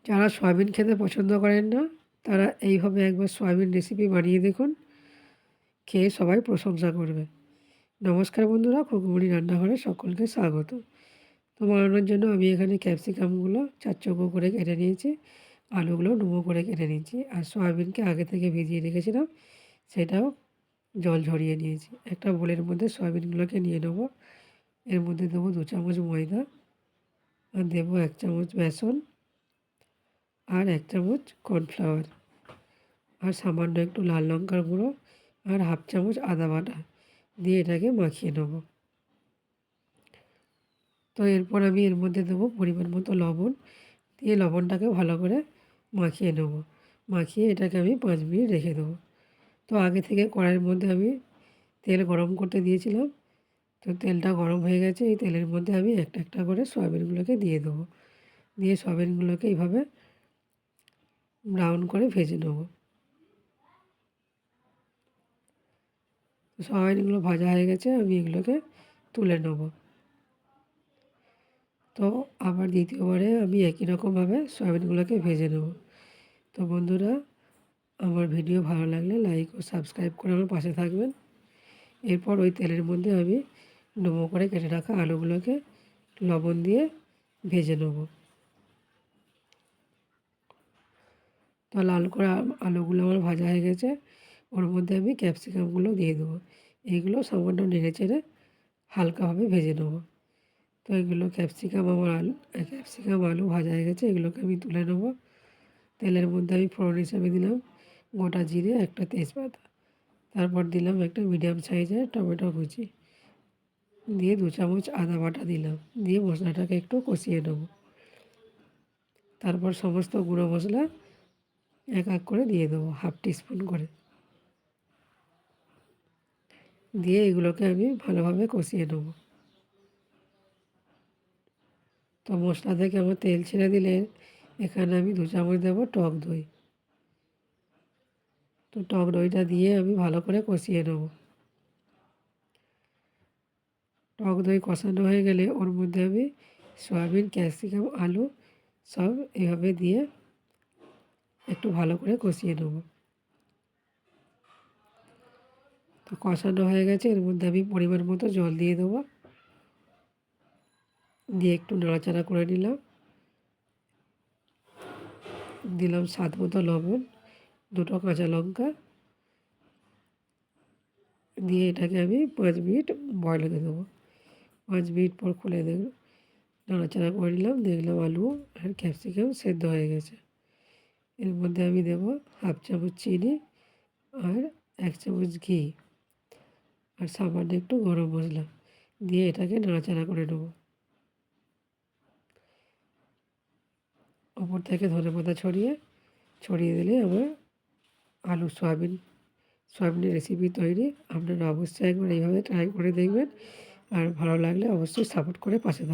যারা সয়াবিন খেতে পছন্দ করেন না তারা এইভাবে একবার সয়াবিন রেসিপি বানিয়ে দেখুন, খেয়ে সবাই প্রশংসা করবে। নমস্কার বন্ধুরা, খুকুমণি রান্নাঘরে সকলকে স্বাগত। তো বানানোর জন্য আমি এখানে ক্যাপসিকামগুলো চার চৌকো করে কেটে নিয়েছি, আলুগুলো ডুমো করে কেটে নিয়েছি, আর সয়াবিনকে আগে থেকে ভিজিয়ে রেখেছিলাম সেটাও জল ঝরিয়ে নিয়েছি। একটা বোলের মধ্যে সয়াবিনগুলোকে নিয়ে নেবো। এর মধ্যে দেবো 2 চামচ ময়দা, আর দেবো 1 চামচ বেসন, আর 1 চামচ কর্নফ্লাওয়ার, আর সামান্য একটু লাল লঙ্কার গুঁড়ো, আর হাফ চামচ আদা বাটা দিয়ে এটাকে মাখিয়ে নেব। তো এরপর আমি এর মধ্যে দেবো পরিমাণ মতো লবণ, দিয়ে লবণটাকে ভালো করে মাখিয়ে নেব। মাখিয়ে এটাকে আমি 5 মিনিট রেখে দেবো। তো আগে থেকে কড়াইয়ের মধ্যে আমি তেল গরম করতে দিয়েছিলাম। তো তেলটা গরম হয়ে গেছে, এই তেলের মধ্যে আমি একটা একটা করে সয়াবিনগুলোকে দিয়ে দেবো। দিয়ে সয়াবিনগুলোকে এইভাবে ব্রাউন করে ভেজে নেব। সয়াবিনগুলো ভাজা হয়ে গেছে, আমি এগুলোকে তুলে নেব। তো আবার দ্বিতীয়বারে আমি একই রকমভাবে সয়াবিনগুলোকে ভেজে নেব। তো বন্ধুরা, আমার ভিডিও ভালো লাগলে লাইক ও সাবস্ক্রাইব করে আমার পাশে থাকবেন। এরপর ওই তেলের মধ্যে আমি ডুমো করে কেটে রাখা আলুগুলোকে লবণ দিয়ে ভেজে নেব। তো লাল করে আলুগুলো আমার ভাজা হয়ে গেছে, ওর মধ্যে আমি ক্যাপসিকামগুলো দিয়ে দেবো। এইগুলো সামান্য নেড়ে চেড়ে হালকাভাবে ভেজে নেব। তো এগুলো ক্যাপসিকাম আলু ভাজা হয়ে গেছে, এগুলোকে আমি তুলে নেব। তেলের মধ্যে আমি ফোড়ন হিসাবে দিলাম গোটা জিরে, একটা তেজপাতা, তারপর দিলাম একটা মিডিয়াম সাইজের টমেটো কুচি, দিয়ে 2 চামচ আদা বাটা দিলাম, দিয়ে মশলাটাকে একটু কষিয়ে নেব। তারপর সমস্ত গুঁড়ো মশলা এক এক করে দিয়ে দেবো, হাফ টিস্পুন করে, দিয়ে এগুলোকে আমি ভালোভাবে কষিয়ে নেব। তো মশলা থেকে আমার তেল ছেড়ে দিলে এখানে আমি 2 চামচ দেবো টক দই। তো টক দইটা দিয়ে আমি ভালো করে কষিয়ে নেব। টক দই কষানো হয়ে গেলে ওর মধ্যে আমি সয়াবিন, ক্যাপসিকাম, আলু সব এভাবে দিয়ে একটু ভালো করে কষিয়ে নেব। তো কষানো হয়ে গেছে, এর মধ্যে আমি পরিমাণ মতো জল দিয়ে দেবো, দিয়ে একটু নাড়াচাড়া করে নিলাম। দিলাম স্বাদ মতো লবণ, 2টো কাঁচা লঙ্কা, দিয়ে এটাকে আমি 5 মিনিট বয়েল হতে দেবো। 5 মিনিট পর খুলে নাড়াচাড়া করে নিলাম, দেখলাম আলু আর ক্যাপসিকাম সেদ্ধ হয়ে গেছে। এর মধ্যে আমি দেবো হাফ চামচ চিনি, আর 1 চামচ ঘি, আর সামান্য একটু গরম মশলা দিয়ে এটাকে নাড়াচাড়া করে নেব। ওপর থেকে ধনেপাতা ছড়িয়ে দিলে আমার সয়াবিনের রেসিপি তৈরি। আপনারা অবশ্যই একবার এইভাবে ট্রাই করে দেখবেন, আর ভালো লাগলে অবশ্যই সাপোর্ট করে পাশে থাকবেন।